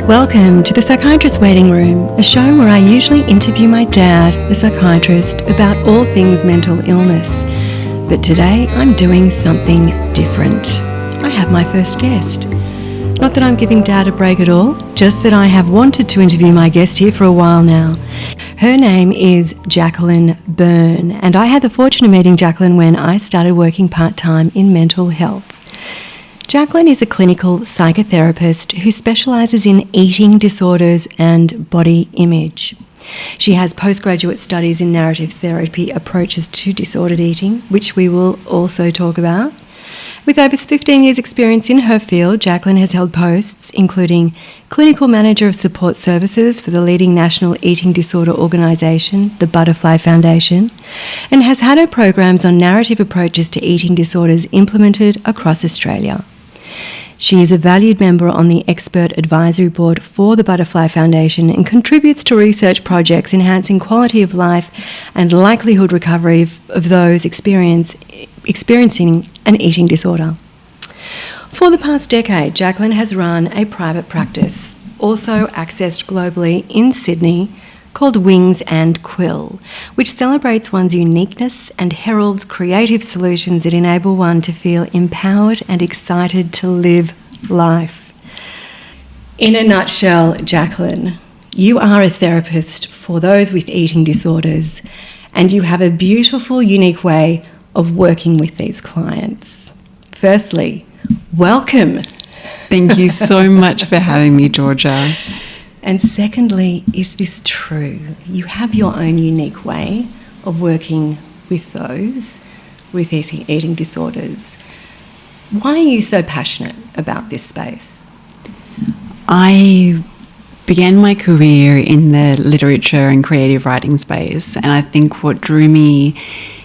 Welcome to the Psychiatrist Waiting Room, a show where I usually interview my dad, the psychiatrist, about all things mental illness. But today I'm doing something different. I have my first guest. Not that I'm giving Dad a break at all, just that I have wanted to interview my guest here for a while now. Her name is Jacqueline Byrne, and I had the fortune of meeting Jacqueline when I started working part-time in mental health. Jacqueline is a clinical psychotherapist who specialises in eating disorders and body image. She has postgraduate studies in narrative therapy approaches to disordered eating, which we will also talk about. With over 15 years' experience in her field, Jacqueline has held posts including Clinical Manager of Support Services for the leading national eating disorder organisation, the Butterfly Foundation, and has had her programs on narrative approaches to eating disorders implemented across Australia. She is a valued member on the Expert Advisory Board for the Butterfly Foundation and contributes to research projects enhancing quality of life and likelihood recovery of those experiencing an eating disorder. For the past decade, Jacqueline has run a private practice, also accessed globally in Sydney, called Wings and Quill, which celebrates one's uniqueness and heralds creative solutions that enable one to feel empowered and excited to live life. In a nutshell, Jacqueline, you are a therapist for those with eating disorders, and you have a beautiful, unique way of working with these clients. Firstly, welcome. Thank you so much for having me, Georgia. And secondly, is this true? You have your own unique way of working with those with eating disorders. Why are you so passionate about this space? I began my career in the literature and creative writing space, and I think what drew me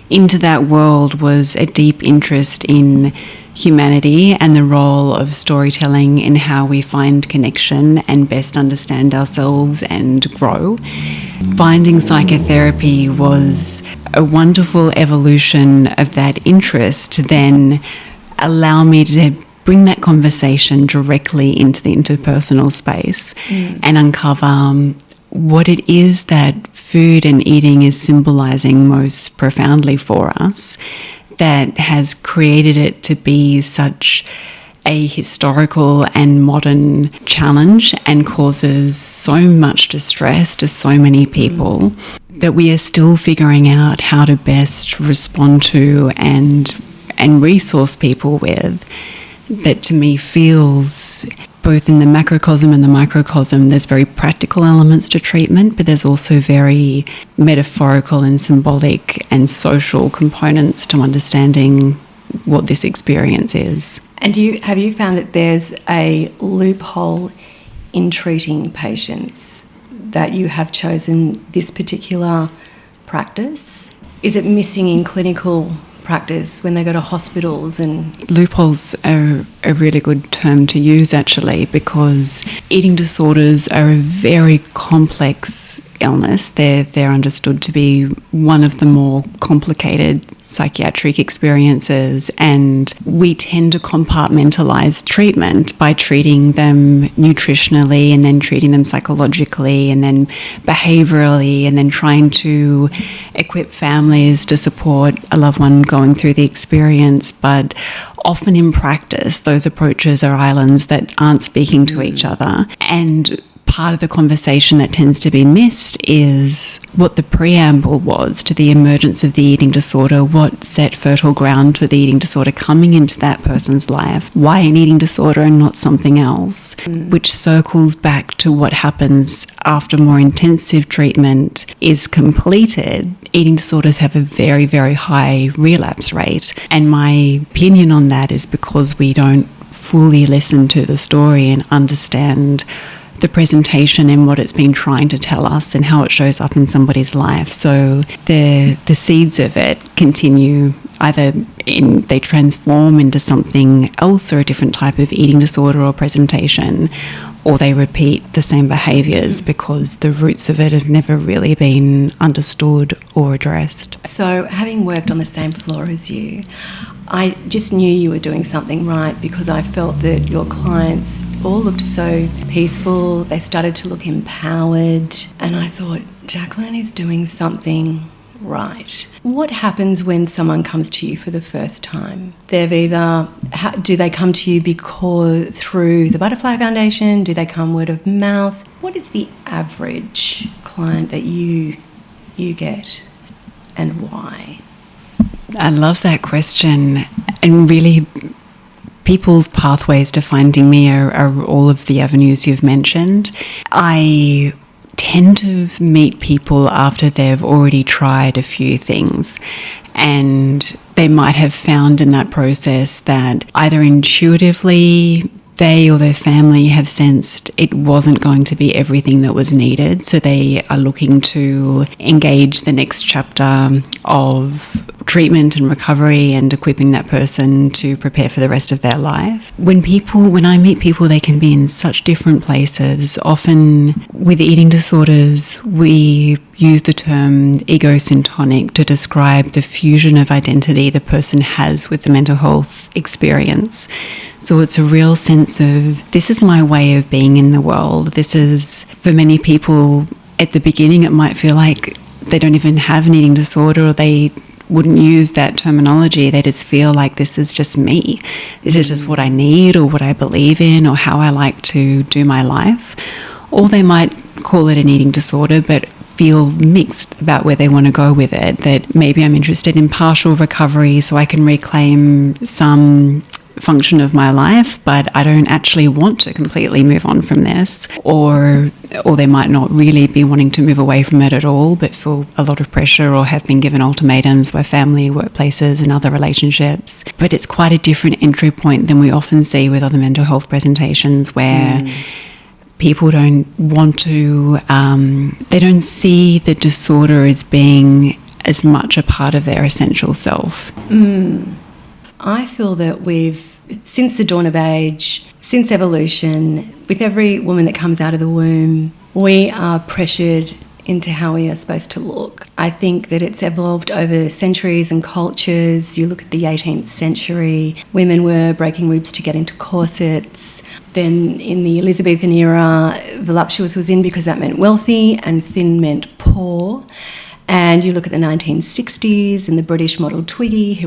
into that world was a deep interest in humanity and the role of storytelling in how we find connection and best understand ourselves and grow. Finding psychotherapy was a wonderful evolution of that interest to then allow me to bring that conversation directly into the interpersonal space and uncover what it is that food and eating is symbolizing most profoundly for us that has created it to be such a historical and modern challenge and causes so much distress to so many people that we are still figuring out how to best respond to and resource people with. That to me feels, both in the macrocosm and the microcosm, there's very practical elements to treatment, but there's also very metaphorical and symbolic and social components to understanding what this experience is. And have you found that there's a loophole in treating patients that you have chosen this particular practice? Is it missing in clinical practice when they go to hospitals? And loopholes are a really good term to use, actually, because eating disorders are a very complex illness. They're understood to be one of the more complicated psychiatric experiences, and we tend to compartmentalize treatment by treating them nutritionally and then treating them psychologically and then behaviorally and then trying to equip families to support a loved one going through the experience. But often in practice, those approaches are islands that aren't speaking to each other, and part of the conversation that tends to be missed is what the preamble was to the emergence of the eating disorder, what set fertile ground for the eating disorder coming into that person's life, why an eating disorder and not something else, which circles back to what happens after more intensive treatment is completed. Eating disorders have a very, very high relapse rate, and my opinion on that is because we don't fully listen to the story and understand the presentation and what it's been trying to tell us and how it shows up in somebody's life. So the seeds of it continue, either they transform into something else or a different type of eating disorder or presentation, or they repeat the same behaviours because the roots of it have never really been understood or addressed. So having worked on the same floor as you, I just knew you were doing something right because I felt that your clients all looked so peaceful. They started to look empowered. And I thought, Jacqueline is doing something right. What happens when someone comes to you for the first time? Do they come to you through the Butterfly Foundation? Do they come word of mouth? What is the average client that you get, and why? I love that question. And really, people's pathways to finding me are all of the avenues you've mentioned. I tend to meet people after they've already tried a few things, and they might have found in that process that either intuitively they or their family have sensed it wasn't going to be everything that was needed, so they are looking to engage the next chapter of treatment and recovery and equipping that person to prepare for the rest of their life. When I meet people, they can be in such different places. Often with eating disorders, we use the term ego-syntonic to describe the fusion of identity the person has with the mental health experience. So it's a real sense of, this is my way of being in the world. This is, for many people, at the beginning it might feel like they don't even have an eating disorder, or they wouldn't use that terminology. They just feel like this is just me. This is just what I need, or what I believe in, or how I like to do my life. Or they might call it an eating disorder, but feel mixed about where they want to go with it. That maybe I'm interested in partial recovery so I can reclaim some function of my life, but I don't actually want to completely move on from this. Or they might not really be wanting to move away from it at all, but feel a lot of pressure or have been given ultimatums by family, workplaces and other relationships. But it's quite a different entry point than we often see with other mental health presentations, where people don't want to, they don't see the disorder as being as much a part of their essential self. I feel that since the dawn of age, since evolution, with every woman that comes out of the womb, we are pressured into how we are supposed to look. I think that it's evolved over centuries and cultures. You look at the 18th century, women were breaking ribs to get into corsets. Then in the Elizabethan era, voluptuous was in because that meant wealthy, and thin meant poor. And you look at the 1960s and the British model Twiggy, she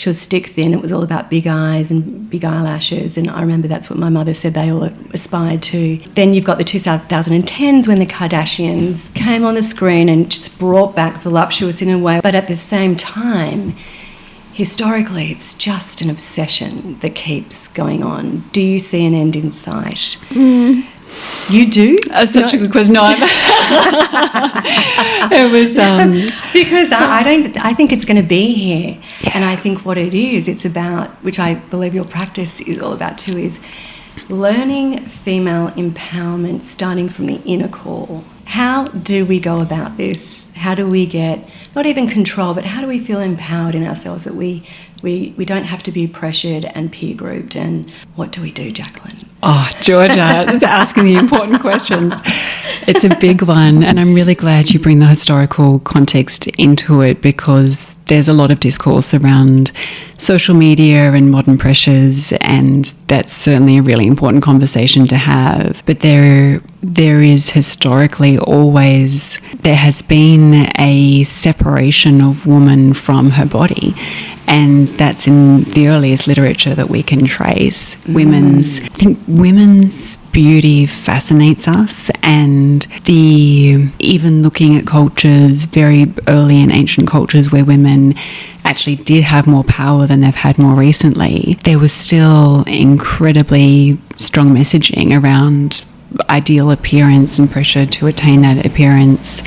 was stick thin. It was all about big eyes and big eyelashes. And I remember that's what my mother said they all aspired to. Then you've got the 2010s when the Kardashians came on the screen and just brought back voluptuous in a way. But at the same time, historically, it's just an obsession that keeps going on. Do you see an end in sight? You do? That's such a good question. No, it was because I think it's going to be here, and I think what it is, it's about, which I believe your practice is all about too, is learning female empowerment, starting from the inner core. How do we go about this? How do we get not even control, but how do we feel empowered in ourselves, that we don't have to be pressured and peer grouped? And what do we do, Jacqueline? Oh, Georgia, asking the important questions. It's a big one, and I'm really glad you bring the historical context into it, because there's a lot of discourse around social media and modern pressures, and that's certainly a really important conversation to have. But there is historically always, there has been a separation of woman from her body. And that's in the earliest literature that we can trace. I think women's beauty fascinates us, and even looking at cultures, very early and ancient cultures where women actually did have more power than they've had more recently, there was still incredibly strong messaging around ideal appearance and pressure to attain that appearance,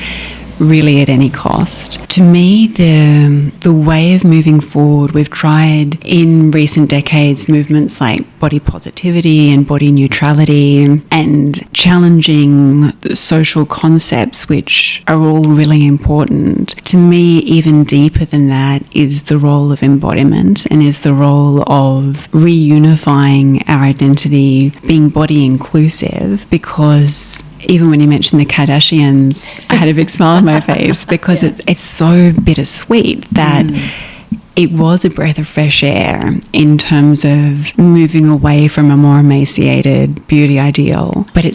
really at any cost. To me, the way of moving forward, we've tried in recent decades movements like body positivity and body neutrality, and challenging social concepts which are all really important. To me, even deeper than that is the role of embodiment, and is the role of reunifying our identity, being body inclusive, because even when you mentioned the Kardashians, I had a big smile on my face, because it's so bittersweet that it was a breath of fresh air in terms of moving away from a more emaciated beauty ideal, but it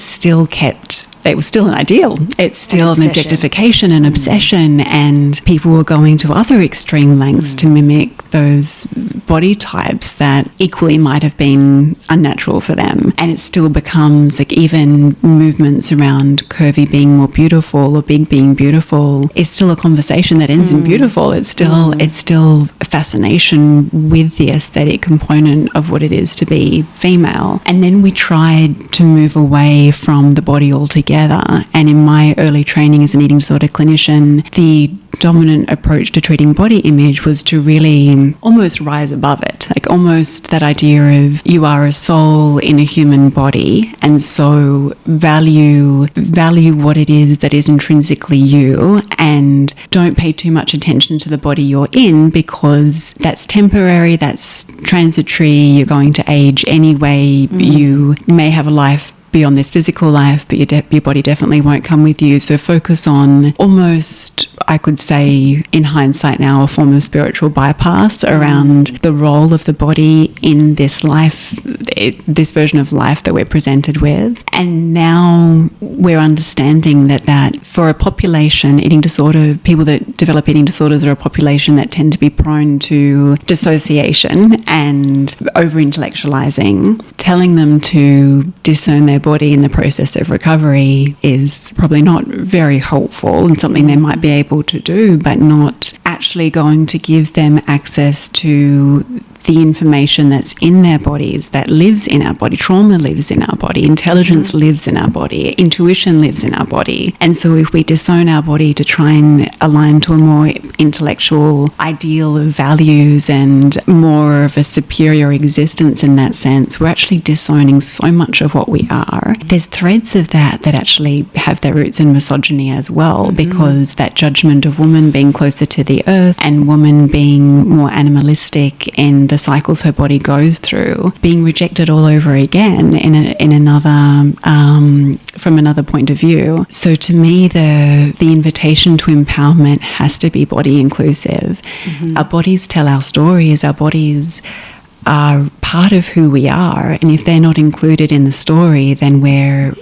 was still an ideal. It's still an objectification, an obsession, and people were going to other extreme lengths to mimic those body types that equally might have been unnatural for them. And it still becomes like, even movements around curvy being more beautiful or big being beautiful is still a conversation that ends in beautiful. It's still a fascination with the aesthetic component of what it is to be female. And then we tried to move away from the body altogether. And in my early training as an eating disorder clinician, the dominant approach to treating body image was to really almost rise above it, like almost that idea of you are a soul in a human body, and so value what it is that is intrinsically you, and don't pay too much attention to the body you're in, because that's temporary, that's transitory, you're going to age anyway, you may have a life beyond this physical life, but your body definitely won't come with you. So focus on almost, I could say in hindsight now, a form of spiritual bypass around the role of the body in this life, this version of life that we're presented with. And now we're understanding that for a population, people that develop eating disorders are a population that tend to be prone to dissociation and over-intellectualizing. Telling them to discern their body in the process of recovery is probably not very helpful, and something they might be able to do, but not actually going to give them access to the information that's in their bodies, that lives in our body. Trauma lives in our body, intelligence lives in our body, intuition lives in our body. And so if we disown our body to try and align to a more intellectual ideal of values and more of a superior existence in that sense, we're actually disowning so much of what we are. There's threads of that actually have their roots in misogyny as well, because that judgment of woman being closer to the earth and woman being more animalistic in the cycles her body goes through, being rejected all over again in another from another point of view. So to me, the invitation to empowerment has to be body inclusive. Our bodies tell our stories. Our bodies are part of who we are, and if they're not included in the story, then we're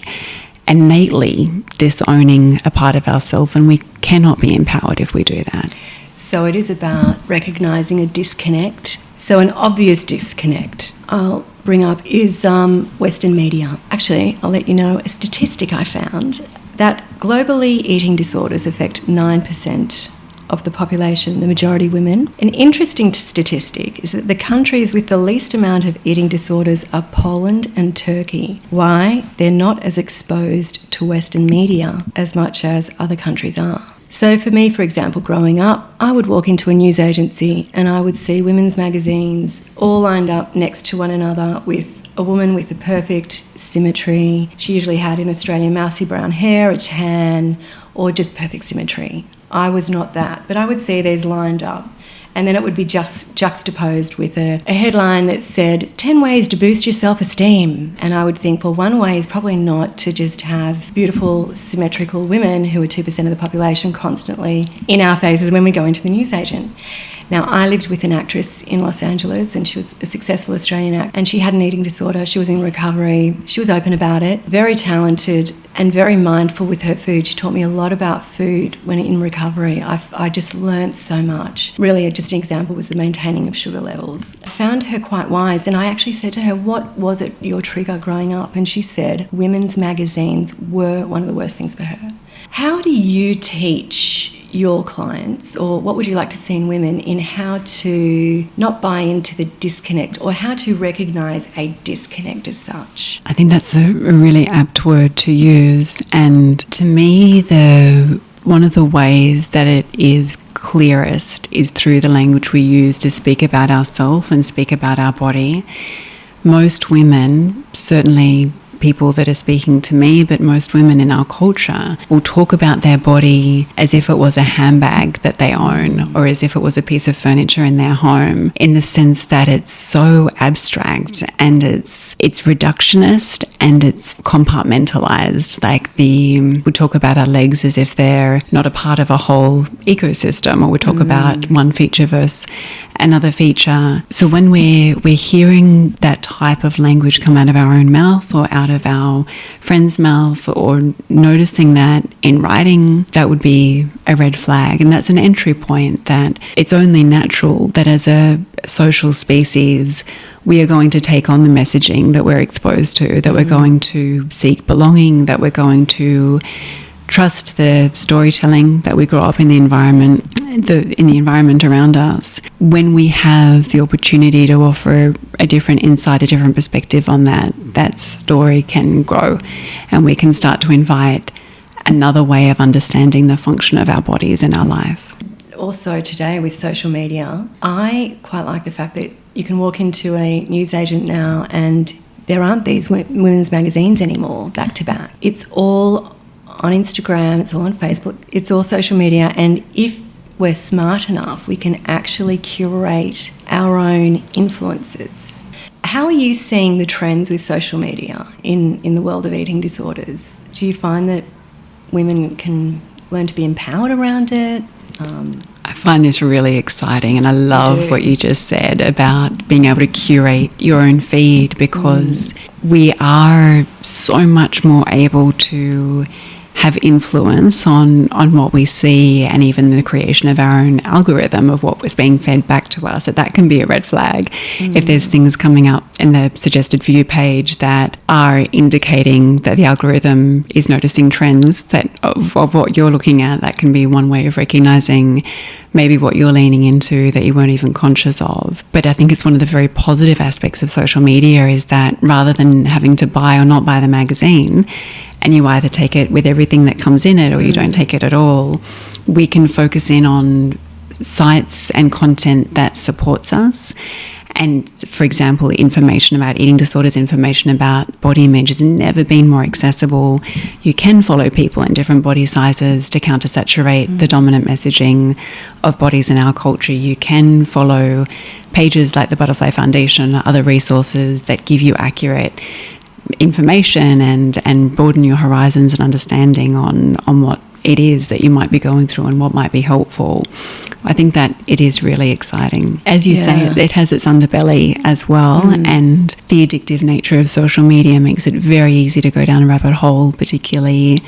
innately disowning a part of ourselves, and we cannot be empowered if we do that. So it is about recognising a disconnect. So an obvious disconnect I'll bring up is Western media. Actually, I'll let you know a statistic I found that globally eating disorders affect 9% of the population, the majority women. An interesting statistic is that the countries with the least amount of eating disorders are Poland and Turkey. Why? They're not as exposed to Western media as much as other countries are. So for me, for example, growing up, I would walk into a news agency and I would see women's magazines all lined up next to one another with a woman with a perfect symmetry. She usually had in Australia mousy brown hair, a tan, or just perfect symmetry. I was not that, but I would see these lined up. And then it would be just juxtaposed with a headline that said, 10 ways to boost your self-esteem. And I would think, well, one way is probably not to just have beautiful, symmetrical women who are 2% of the population constantly in our faces when we go into the newsagent. Now, I lived with an actress in Los Angeles, and she was a successful Australian actor, and she had an eating disorder. She was in recovery. She was open about it, very talented and very mindful with her food. She taught me a lot about food when in recovery. I just learnt so much. Really, just an example was the maintaining of sugar levels. I found her quite wise, and I actually said to her, what was it your trigger growing up? And she said women's magazines were one of the worst things for her. How do you teach your clients, or what would you like to see in women, in how to not buy into the disconnect, or how to recognise a disconnect as such? I think that's a really apt word to use, and to me one of the ways that it is clearest is through the language we use to speak about ourselves and speak about our body. Most women, certainly people that are speaking to me, but most women in our culture will talk about their body as if it was a handbag that they own, or as if it was a piece of furniture in their home, in the sense that it's so abstract and it's reductionist and it's compartmentalized. Like we talk about our legs as if they're not a part of a whole ecosystem, or we talk about one feature versus another feature. So when we're hearing that type of language come out of our own mouth or out of our friend's mouth, or noticing that in writing, that would be a red flag. And that's an entry point that it's only natural that as a social species, we are going to take on the messaging that we're exposed to, that we're going to seek belonging, that we're going to trust the storytelling that we grow up in the environment, in the environment around us. When we have the opportunity to offer a different insight, a different perspective on that story can grow, and we can start to invite another way of understanding the function of our bodies in our life. Also today with social media, I quite like the fact that you can walk into a newsagent now and there aren't these women's magazines anymore back to back. It's all on Instagram, it's all on Facebook, it's all social media, and if we're smart enough, we can actually curate our own influences. How are you seeing the trends with social media in the world of eating disorders? Do you find that women can learn to be empowered around it? I find this really exciting, and I love what you just said about being able to curate your own feed, because we are so much more able to have influence on what we see, and even the creation of our own algorithm of what was being fed back to us. That can be a red flag. If there's things coming up in the suggested view page that are indicating that the algorithm is noticing trends of what you're looking at, that can be one way of recognizing maybe what you're leaning into that you weren't even conscious of. But I think it's one of the very positive aspects of social media is that rather than having to buy or not buy the magazine, and you either take it with everything that comes in it or you don't take it at all, we can focus in on sites and content that supports us. And for example, information about eating disorders, information about body image has never been more accessible. You can follow people in different body sizes to countersaturate the dominant messaging of bodies in our culture. You can follow pages like the Butterfly Foundation or other resources that give you accurate information and broaden your horizons and understanding on what it is that you might be going through and what might be helpful. I think that it is really exciting. As you say, it has its underbelly as well, and the addictive nature of social media makes it very easy to go down a rabbit hole, particularly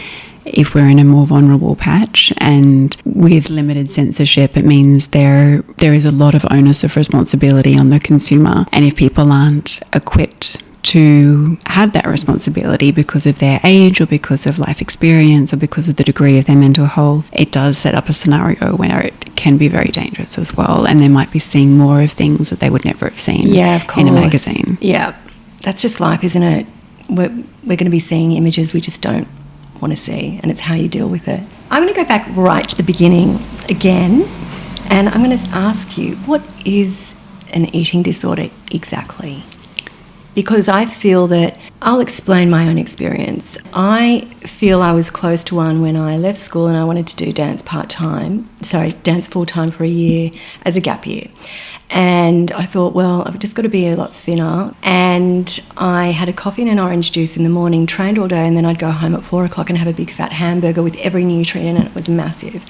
if we're in a more vulnerable patch. And with limited censorship, it means there is a lot of onus of responsibility on the consumer. And if people aren't equipped to have that responsibility because of their age or because of life experience or because of the degree of their mental health, it does set up a scenario where it can be very dangerous as well, and they might be seeing more of things that they would never have seen in a magazine. Yeah, that's just life, isn't it? We're going to be seeing images we just don't want to see, and it's how you deal with it. I'm going to go back right to the beginning again, and I'm going to ask you, what is an eating disorder exactly? Because I feel that, I'll explain my own experience. I feel I was close to one when I left school and I wanted to do dance dance full-time for a year as a gap year. And I thought, well, I've just got to be a lot thinner. And I had a coffee and an orange juice in the morning, trained all day, and then I'd go home at 4 o'clock and have a big fat hamburger with every nutrient in it. It was massive.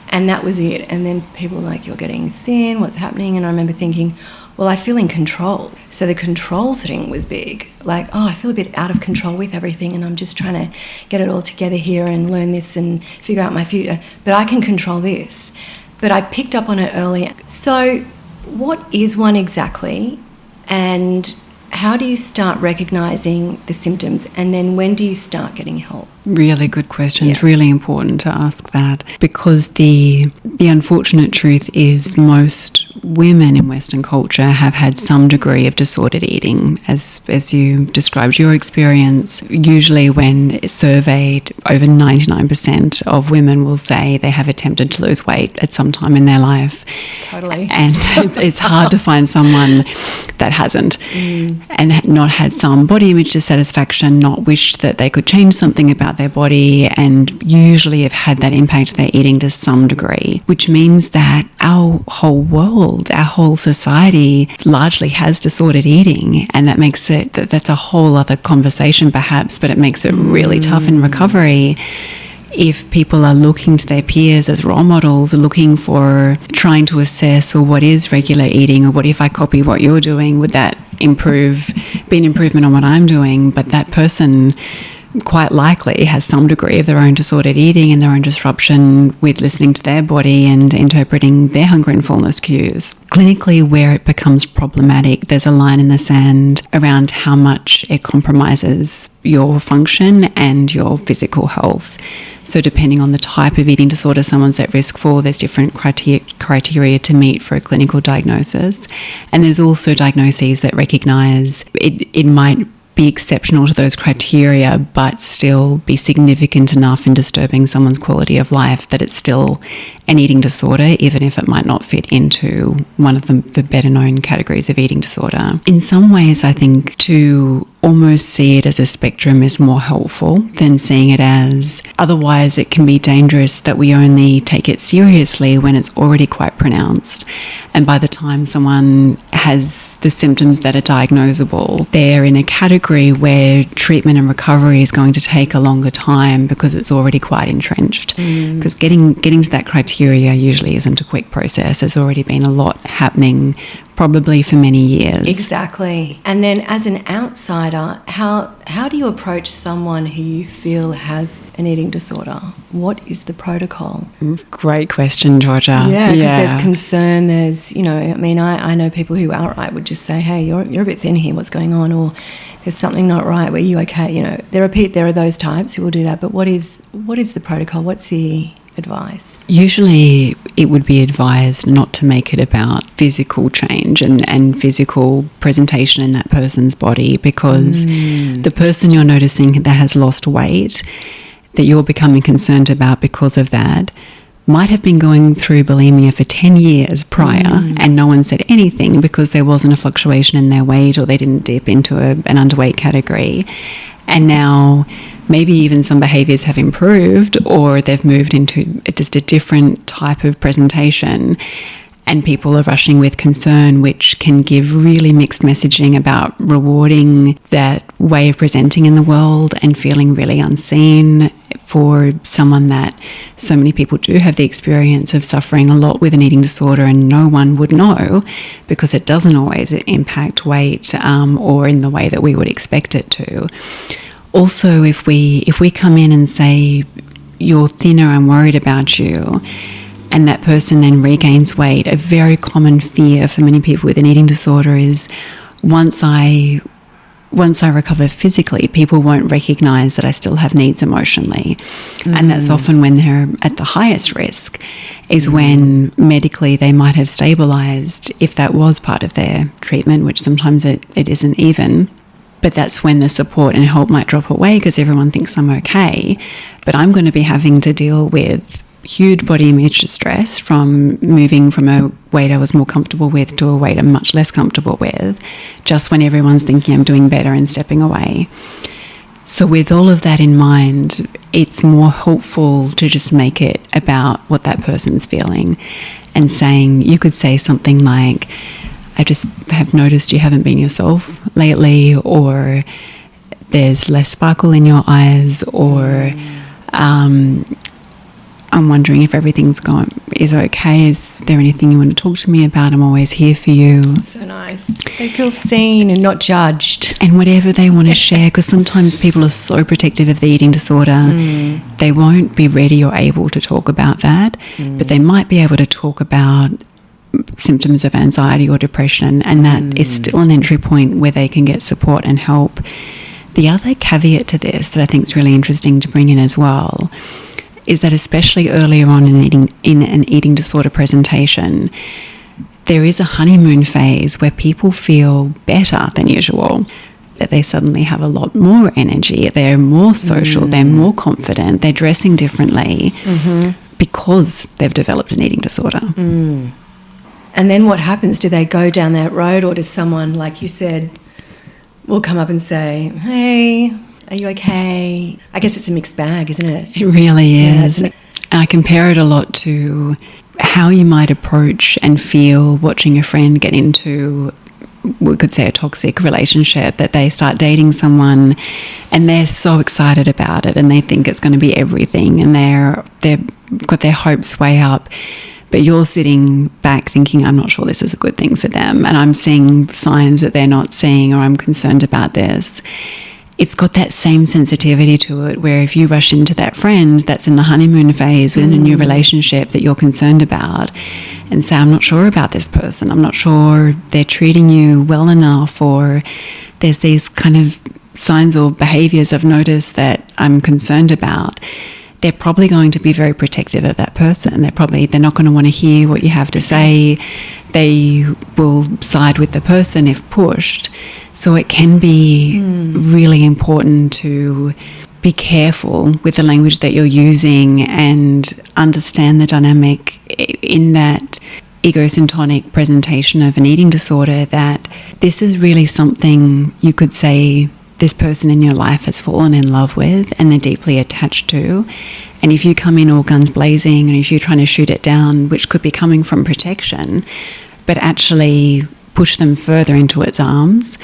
And that was it. And then people were like, you're getting thin, what's happening? And I remember thinking, well, I feel in control. So the control thing was big. Like, I feel a bit out of control with everything and I'm just trying to get it all together here and learn this and figure out my future. But I can control this. But I picked up on it early. So what is one exactly? And how do you start recognising the symptoms? And then when do you start getting help? Really good question. It's really important to ask that, because the unfortunate truth is most women in Western culture have had some degree of disordered eating, as you described your experience. Usually when surveyed, over 99% of women will say they have attempted to lose weight at some time in their life. Totally. And it's hard to find someone that hasn't and not had some body image dissatisfaction, not wished that they could change something about their body, and usually have had that impact their eating to some degree, which means that our whole world, our whole society largely has disordered eating, and that makes it, that's a whole other conversation perhaps, but it makes it really tough in recovery if people are looking to their peers as role models, looking for, trying to assess, or what is regular eating, or what if I copy what you're doing, would that be an improvement on what I'm doing? But that person quite likely has some degree of their own disordered eating and their own disruption with listening to their body and interpreting their hunger and fullness cues. Clinically, where it becomes problematic, there's a line in the sand around how much it compromises your function and your physical health. So depending on the type of eating disorder someone's at risk for, there's different criteria to meet for a clinical diagnosis. And there's also diagnoses that recognise it might be exceptional to those criteria, but still be significant enough in disturbing someone's quality of life that it's still an eating disorder, even if it might not fit into one of the better known categories of eating disorder. In some ways, I think to almost see it as a spectrum is more helpful than seeing it as, otherwise it can be dangerous that we only take it seriously when it's already quite pronounced. And by the time someone has the symptoms that are diagnosable, they're in a category where treatment and recovery is going to take a longer time because it's already quite entrenched. Because getting to that criteria usually isn't a quick process. There's already been a lot happening, probably for many years. Exactly. And then as an outsider, how do you approach someone who you feel has an eating disorder? What is the protocol? Great question, Georgia. Yeah, because there's concern, there's, I know people who outright would just say, hey, you're a bit thin here, what's going on? Or there's something not right, were you okay? There are those types who will do that, but what is the protocol? What's the advice? Usually it would be advised not to make it about physical change and physical presentation in that person's body, because the person you're noticing that has lost weight, that you're becoming concerned about because of that, might have been going through bulimia for 10 years prior and no one said anything because there wasn't a fluctuation in their weight, or they didn't dip into an underweight category. And now maybe even some behaviours have improved, or they've moved into just a different type of presentation, and people are rushing with concern, which can give really mixed messaging about rewarding that way of presenting in the world and feeling really unseen for someone that so many people do have the experience of suffering a lot with an eating disorder, and no one would know because it doesn't always impact weight or in the way that we would expect it to. Also, if we come in and say, you're thinner, I'm worried about you, and that person then regains weight, a very common fear for many people with an eating disorder is once I recover physically, people won't recognise that I still have needs emotionally. And that's often when they're at the highest risk, is when medically they might have stabilised, if that was part of their treatment, which sometimes it isn't even. But that's when the support and help might drop away because everyone thinks I'm okay. But I'm going to be having to deal with huge body image stress from moving from a weight I was more comfortable with to a weight I'm much less comfortable with, just when everyone's thinking I'm doing better and stepping away. So with all of that in mind, it's more helpful to just make it about what that person's feeling, and saying, you could say something like, I just have noticed you haven't been yourself lately, or there's less sparkle in your eyes, or I'm wondering if everything's is okay. Is there anything you want to talk to me about? I'm always here for you. So nice. They feel seen and not judged. And whatever they want to share, because sometimes people are so protective of the eating disorder, they won't be ready or able to talk about that, but they might be able to talk about symptoms of anxiety or depression, and that is still an entry point where they can get support and help. The other caveat to this that I think is really interesting to bring in as well is that especially earlier on in an eating disorder presentation, there is a honeymoon phase where people feel better than usual, that they suddenly have a lot more energy, they're more social, they're more confident, they're dressing differently because they've developed an eating disorder. And then what happens? Do they go down that road, or does someone, like you said, will come up and say, hey, are you okay? I guess it's a mixed bag, isn't it? It really is. I compare it a lot to how you might approach and feel watching a friend get into, we could say, a toxic relationship, that they start dating someone and they're so excited about it and they think it's going to be everything, and they've got their hopes way up, but you're sitting back thinking, I'm not sure this is a good thing for them, and I'm seeing signs that they're not seeing, or I'm concerned about this. It's got that same sensitivity to it, where if you rush into that friend that's in the honeymoon phase within a new relationship that you're concerned about and say, I'm not sure about this person, I'm not sure they're treating you well enough, or there's these kind of signs or behaviours I've noticed that I'm concerned about, they're probably going to be very protective of that person. They're not going to want to hear what you have to say. They will side with the person if pushed. So it can be really important to be careful with the language that you're using and understand the dynamic in that egosyntonic presentation of an eating disorder, that this is really something you could say this person in your life has fallen in love with and they're deeply attached to. And if you come in all guns blazing, and if you're trying to shoot it down, which could be coming from protection, but actually push them further into its arms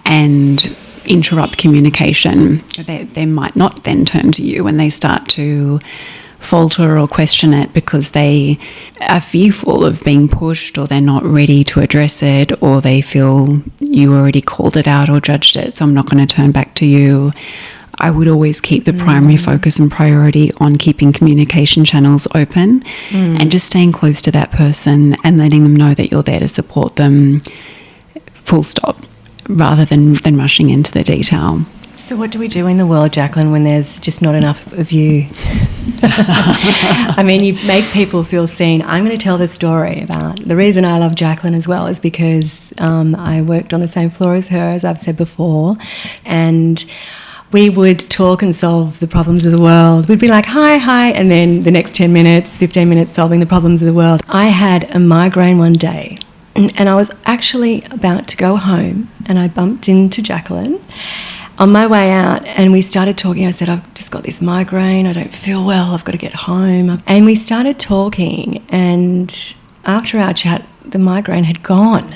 and interrupt communication, they might not then turn to you when they start to falter or question it because they are fearful of being pushed, or they're not ready to address it, or they feel you already called it out or judged it, so I'm not going to turn back to you. I would always keep the primary focus and priority on keeping communication channels open and just staying close to that person and letting them know that you're there to support them, full stop, rather than rushing into the detail. So what do we do in the world, Jacqueline, when there's just not enough of you? I mean, you make people feel seen. I'm going to tell the story about the reason I love Jacqueline as well is because I worked on the same floor as her, as I've said before, and we would talk and solve the problems of the world. We'd be like, hi, and then the next 10 minutes, 15 minutes solving the problems of the world. I had a migraine one day, and I was actually about to go home, and I bumped into Jacqueline on my way out, and we started talking. I said, I've just got this migraine, I don't feel well, I've got to get home. And we started talking, and after our chat, the migraine had gone.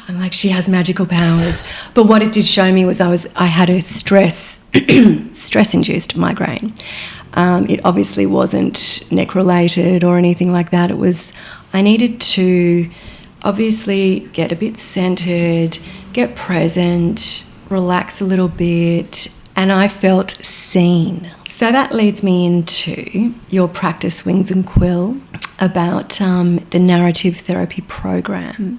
I'm like, she has magical powers. But what it did show me was I had a stress-induced migraine. It obviously wasn't neck-related or anything like that. It was, I needed to obviously get a bit centered, get present, relax a little bit, and I felt seen. So that leads me into your practice, Wings and Quill, about the narrative therapy program.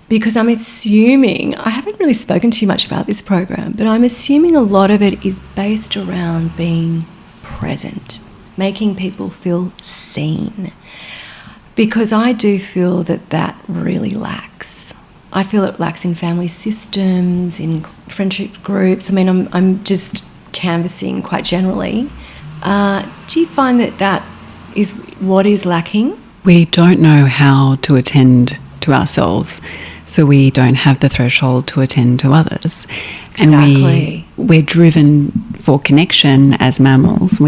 Because I'm assuming, I haven't really spoken to you much about this program, but I'm assuming a lot of it is based around being present, making people feel seen. Because I do feel that really lacks. I feel it lacks in family systems, in friendship groups. I mean, I'm just canvassing quite generally. Do you find that is what is lacking? We don't know how to attend to ourselves, so we don't have the threshold to attend to others. And exactly. we're driven for connection as mammals.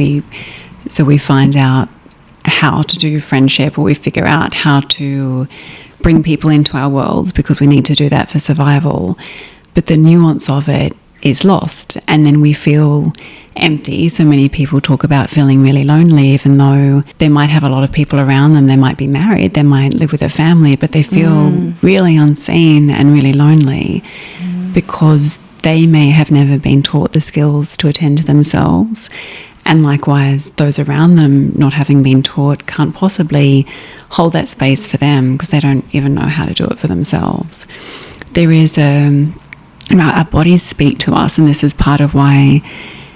So we find out how to do friendship, or we figure out how to bring people into our worlds because we need to do that for survival. But the nuance of it is lost, and then we feel empty. So many people talk about feeling really lonely, even though they might have a lot of people around them. They might be married, they might live with a family, but they feel really unseen and really lonely because they may have never been taught the skills to attend to themselves. And likewise, those around them, not having been taught, can't possibly hold that space for them because they don't even know how to do it for themselves. There is our bodies speak to us, and this is part of why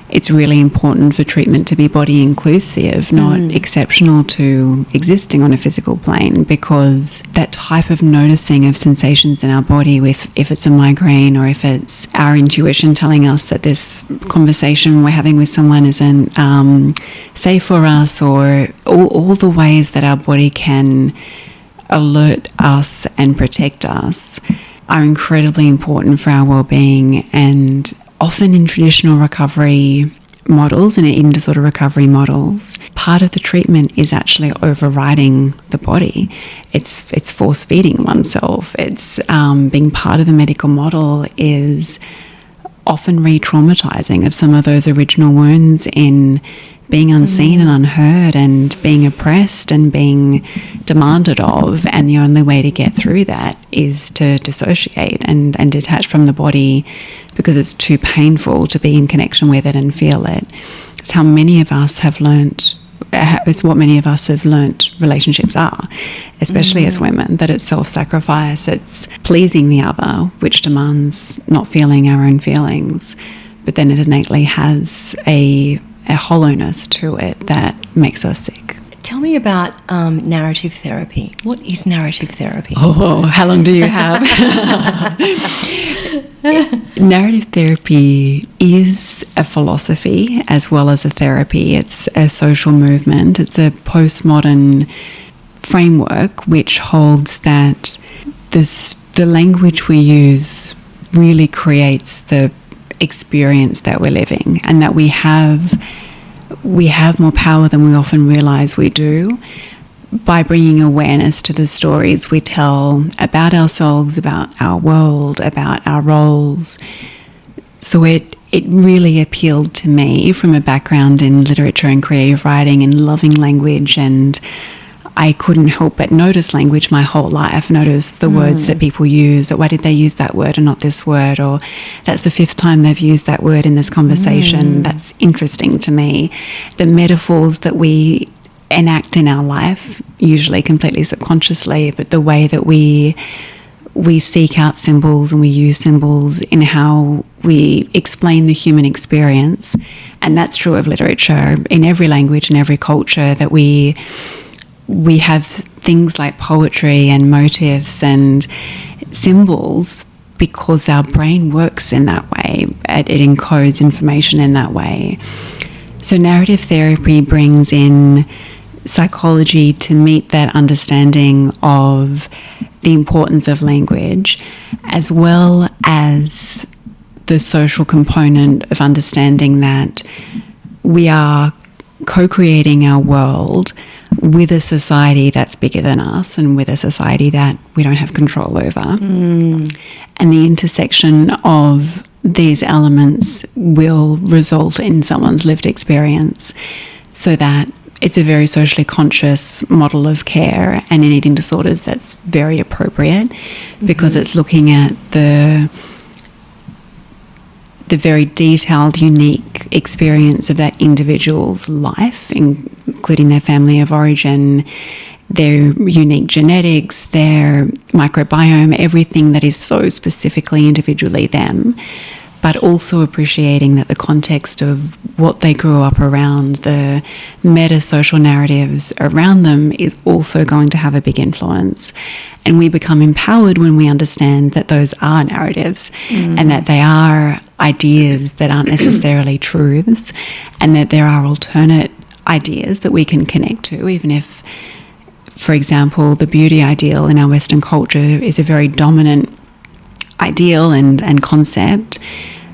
it's really important for treatment to be body inclusive, not exceptional to existing on a physical plane, because that type of noticing of sensations in our body, if it's a migraine or if it's our intuition telling us that this conversation we're having with someone isn't safe for us, or all the ways that our body can alert us and protect us are incredibly important for our well-being. And often in traditional recovery models and eating disorder recovery models, part of the treatment is actually overriding the body. It's force feeding oneself. It's being part of the medical model is often re-traumatizing of some of those original wounds in being unseen and unheard and being oppressed and being demanded of. And the only way to get through that is to dissociate and detach from the body because it's too painful to be in connection with it and feel it. It's how many of us have learnt, it's what many of us have learnt relationships are, especially as women, that it's self-sacrifice, it's pleasing the other, which demands not feeling our own feelings, but then it innately has a hollowness to it that makes us sick. Tell me about narrative therapy. What is narrative therapy? Oh, how long do you have? Narrative therapy is a philosophy as well as a therapy. It's a social movement. It's a postmodern framework which holds that the language we use really creates the experience that we're living, and that we have more power than we often realize we do by bringing awareness to the stories we tell about ourselves, about our world, about our roles. So it really appealed to me from a background in literature and creative writing and loving language, and I couldn't help but notice language my whole life, notice the words that people use, or why did they use that word and not this word, or that's the 5th time they've used that word in this conversation. That's interesting to me. The metaphors that we enact in our life, usually completely subconsciously, but the way that we seek out symbols and we use symbols in how we explain the human experience. And that's true of literature in every language and every culture, that we have things like poetry and motifs and symbols because our brain works in that way. It encodes information in that way. So narrative therapy brings in psychology to meet that understanding of the importance of language, as well as the social component of understanding that we are co-creating our world with a society that's bigger than us and with a society that we don't have control over. And the intersection of these elements will result in someone's lived experience, so that it's a very socially conscious model of care, and in eating disorders that's very appropriate because it's looking at the very detailed, unique experience of that individual's life, including their family of origin, their unique genetics, their microbiome, everything that is so specifically individually them, but also appreciating that the context of what they grew up around, the meta-social narratives around them, is also going to have a big influence. And we become empowered when we understand that those are narratives and that they are ideas that aren't necessarily truths, and that there are alternate ideas that we can connect to, even if, for example, the beauty ideal in our Western culture is a very dominant ideal and concept,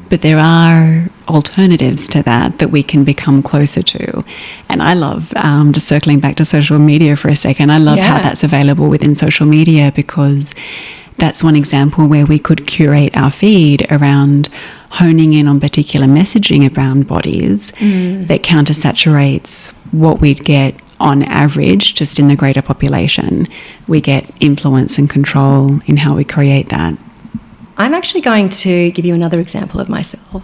but there are alternatives to that we can become closer to. And I love, just circling back to social media for a second, I love how that's available within social media, because that's one example where we could curate our feed around honing in on particular messaging around bodies that countersaturates what we'd get on average just in the greater population. We get influence and control in how we create that. I'm actually going to give you another example of myself.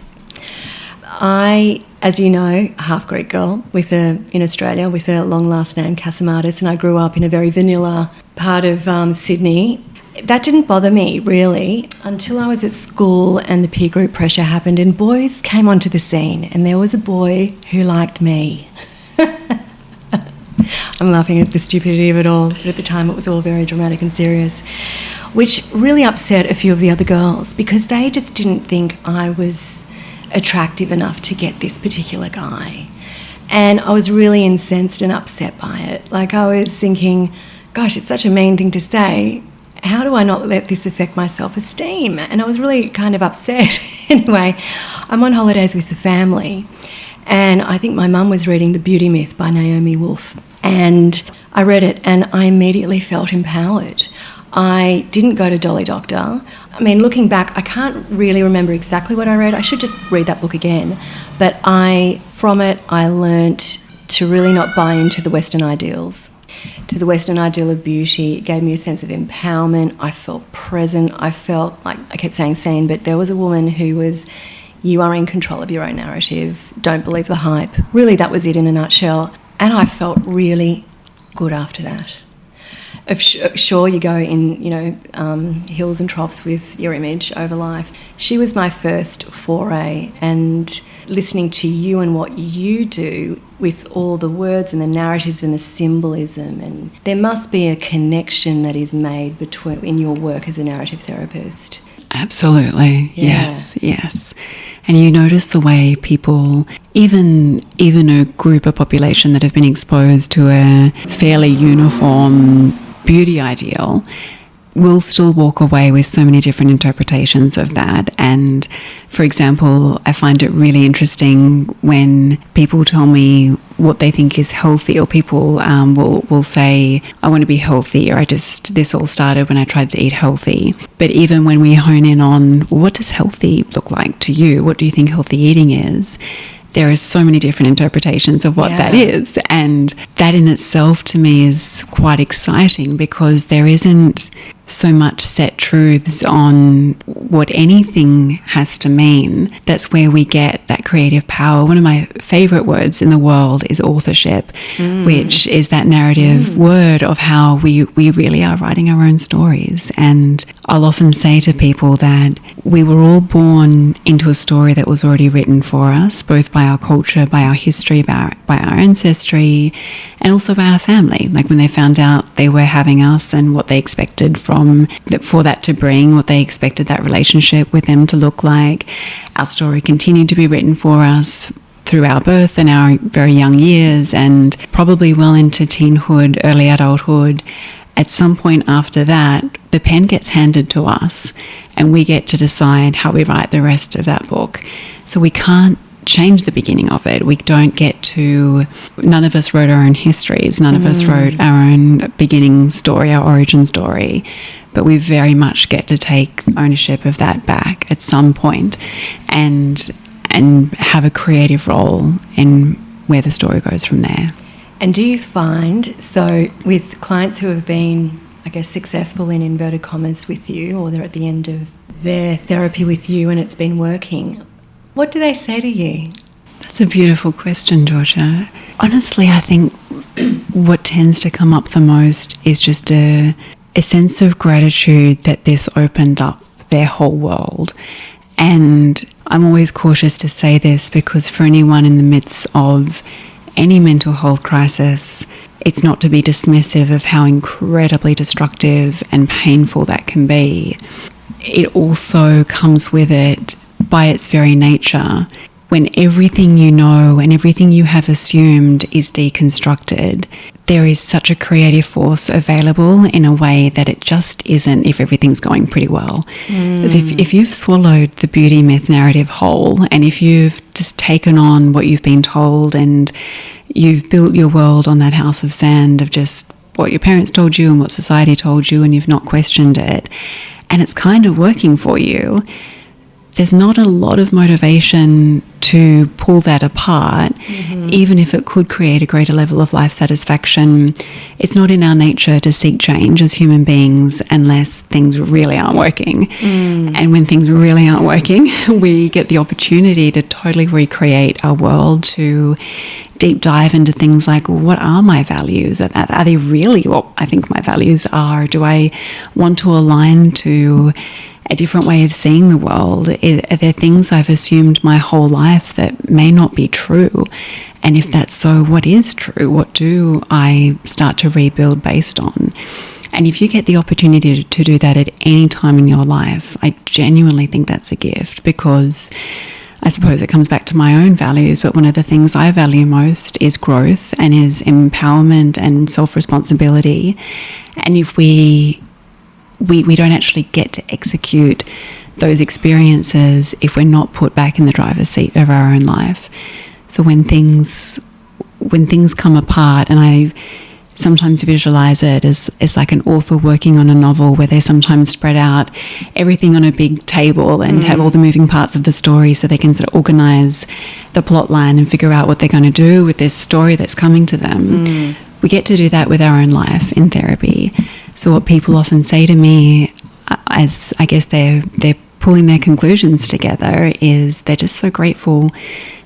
I, as you know, half Greek girl in Australia with a long last name, Cassimatis, and I grew up in a very vanilla part of Sydney. That didn't bother me really until I was at school and the peer group pressure happened and boys came onto the scene, and there was a boy who liked me. I'm laughing at the stupidity of it all, but at the time it was all very dramatic and serious, which really upset a few of the other girls because they just didn't think I was attractive enough to get this particular guy. And I was really incensed and upset by it. Like, I was thinking, gosh, it's such a mean thing to say. How do I not let this affect my self-esteem? And I was really kind of upset. Anyway, I'm on holidays with the family, And I think my mum was reading The Beauty Myth by Naomi Wolf. And I read it and I immediately felt empowered. I didn't go to Dolly Doctor. I mean, looking back, I can't really remember exactly what I read. I should just read that book again. But from it, I learnt to really not buy into the Western ideals, to the Western ideal of beauty. It gave me a sense of empowerment. I felt present. I felt like, I kept saying seen, but there was a woman who was, you are in control of your own narrative. Don't believe the hype. Really, that was it in a nutshell. And I felt really good after that. Sure, you go in, hills and troughs with your image over life. She was my first foray, and listening to you and what you do with all the words and the narratives and the symbolism, and there must be a connection that is made in your work as a narrative therapist. Absolutely. Yeah. Yes. And you notice the way people, even a group, a population that have been exposed to a fairly uniform beauty ideal, will still walk away with so many different interpretations of that. And for example, I find it really interesting when people tell me what they think is healthy, or people will say, I want to be healthy, or this all started when I tried to eat healthy. But even when we hone in on, what does healthy look like to you? What do you think healthy eating is? There are so many different interpretations of what that is. And that in itself to me is quite exciting, because there isn't so much set truths on what anything has to mean. That's where we get that creative power. One of my favourite words in the world is authorship, which is that narrative word of how we really are writing our own stories. And I'll often say to people that we were all born into a story that was already written for us, both by our culture, by our history, by our ancestry, and also by our family. Like when they found out they were having us and what they expected for that to bring, what they expected that relationship with them to look like. Our story continued to be written for us through our birth and our very young years, and probably well into teenhood, early adulthood. At some point after that, the pen gets handed to us and we get to decide how we write the rest of that book. So we can't change the beginning of it. We don't get to, none of us wrote our own histories, none of us wrote our own beginning story, our origin story, but we very much get to take ownership of that back at some point and have a creative role in where the story goes from there. And do you find, so with clients who have been, I guess, successful in inverted commas with you, or they're at the end of their therapy with you and it's been working, what do they say to you? That's a beautiful question, Georgia. Honestly, I think what tends to come up the most is just a sense of gratitude that this opened up their whole world. And I'm always cautious to say this, because for anyone in the midst of any mental health crisis, it's not to be dismissive of how incredibly destructive and painful that can be. It also comes with it, by its very nature, when everything you know and everything you have assumed is deconstructed, there is such a creative force available in a way that it just isn't if everything's going pretty well. As if you've swallowed the beauty myth narrative whole, and if you've just taken on what you've been told and you've built your world on that house of sand of just what your parents told you and what society told you, and you've not questioned it, and it's kind of working for you, there's not a lot of motivation to pull that apart, even if it could create a greater level of life satisfaction. It's not in our nature to seek change as human beings unless things really aren't working. And when things really aren't working, we get the opportunity to totally recreate our world, to deep dive into things like, well, what are my values? Are they really what I think my values are? Do I want to align to a different way of seeing the world? Are there things I've assumed my whole life that may not be true? And if that's so, what is true? What do I start to rebuild based on? And if you get the opportunity to do that at any time in your life, I genuinely think that's a gift, because I suppose it comes back to my own values, but one of the things I value most is growth and is empowerment and self-responsibility. And if we don't actually get to execute those experiences if we're not put back in the driver's seat of our own life. So when things come apart, and I sometimes visualize it as like an author working on a novel where they sometimes spread out everything on a big table and have all the moving parts of the story so they can sort of organise the plot line and figure out what they're going to do with this story that's coming to them. We get to do that with our own life in therapy. So what people often say to me, as I guess they're pulling their conclusions together, is they're just so grateful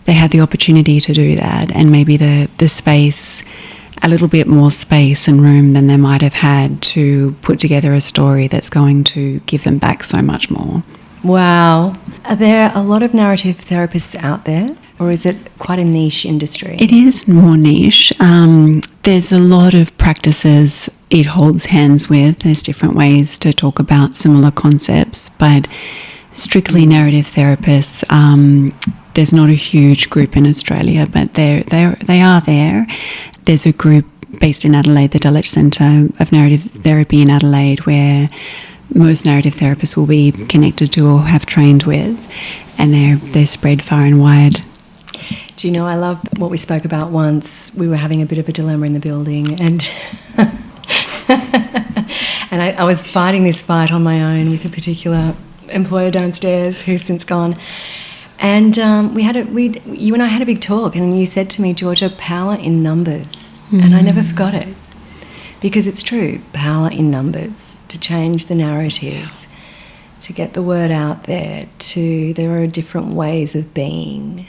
they had the opportunity to do that, and maybe the space, a little bit more space and room than they might have had to put together a story that's going to give them back so much more. Wow. Are there a lot of narrative therapists out there, or is it quite a niche industry? It is more niche. There's a lot of practices it holds hands with. There's different ways to talk about similar concepts, but strictly narrative therapists, there's not a huge group in Australia, but they are there. There's a group based in Adelaide, the Dulwich Centre of Narrative Therapy in Adelaide, where most narrative therapists will be connected to or have trained with, and they're spread far and wide. Do you know, I love what we spoke about once. We were having a bit of a dilemma in the building, and and I was fighting this fight on my own with a particular employer downstairs who's since gone. And you and I had a big talk, and you said to me, Georgia, power in numbers. And I never forgot it, because it's true, power in numbers, to change the narrative, to get the word out there, there are different ways of being.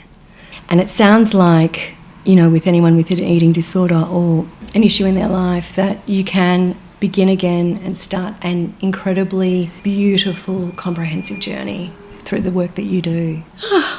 And it sounds like, you know, with anyone with an eating disorder or an issue in their life, that you can begin again and start an incredibly beautiful, comprehensive journey through the work that you do.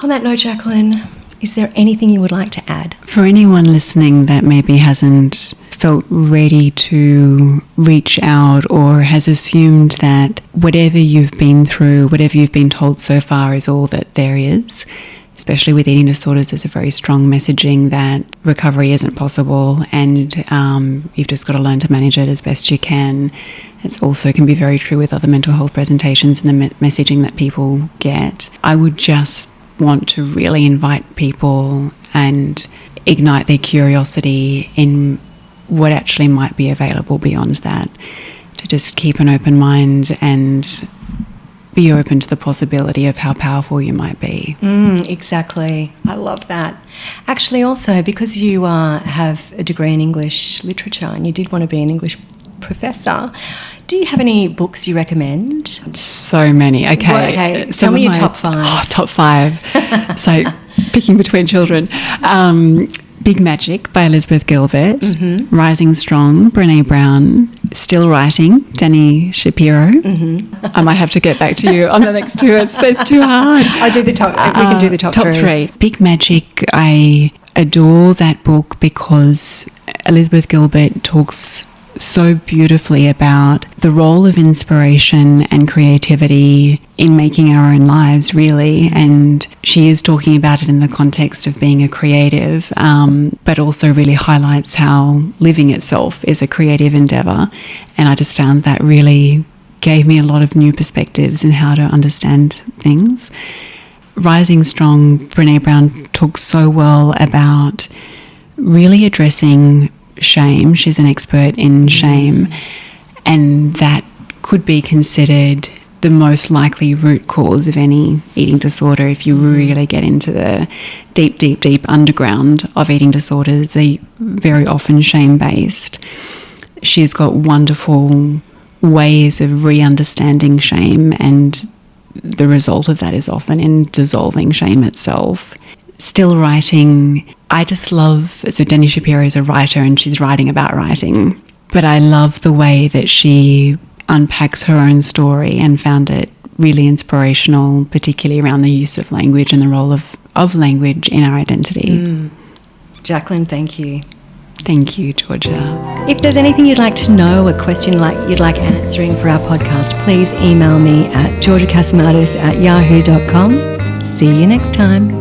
On that note, Jacqueline, is there anything you would like to add? For anyone listening that maybe hasn't felt ready to reach out or has assumed that whatever you've been through, whatever you've been told so far is all that there is, especially with eating disorders, there's a very strong messaging that recovery isn't possible, and you've just got to learn to manage it as best you can. It also can be very true with other mental health presentations and the messaging that people get. I would just want to really invite people and ignite their curiosity in what actually might be available beyond that, to just keep an open mind and be open to the possibility of how powerful you might be. Exactly. I love that. Actually, also, because you have a degree in English literature and you did want to be an English professor, do you have any books you recommend? So many. Okay. Tell me your top 5. Oh, top 5. So picking between children. Big Magic by Elizabeth Gilbert, Rising Strong, Brené Brown, Still Writing, Dani Shapiro. I might have to get back to you on the next 2. It's too hard. I'll do the top. We can do the top 3. Big Magic, I adore that book because Elizabeth Gilbert talks so beautifully about the role of inspiration and creativity in making our own lives, really. And she is talking about it in the context of being a creative, but also really highlights how living itself is a creative endeavour. And I just found that really gave me a lot of new perspectives in how to understand things. Rising Strong, Brené Brown talks so well about really addressing shame. She's an expert in shame, and that could be considered the most likely root cause of any eating disorder. If you really get into the deep underground of eating disorders, they're very often shame-based. She's got wonderful ways of re-understanding shame, and the result of that is often in dissolving shame itself. Still Writing, I just love, so Dani Shapiro is a writer and she's writing about writing, but I love the way that she unpacks her own story and found it really inspirational, particularly around the use of language and the role of language in our identity. Jacqueline, thank you. Thank you, Georgia. If there's anything you'd like to know, a question you'd like answering for our podcast, please email me at georgiacasimatis@yahoo.com. See you next time.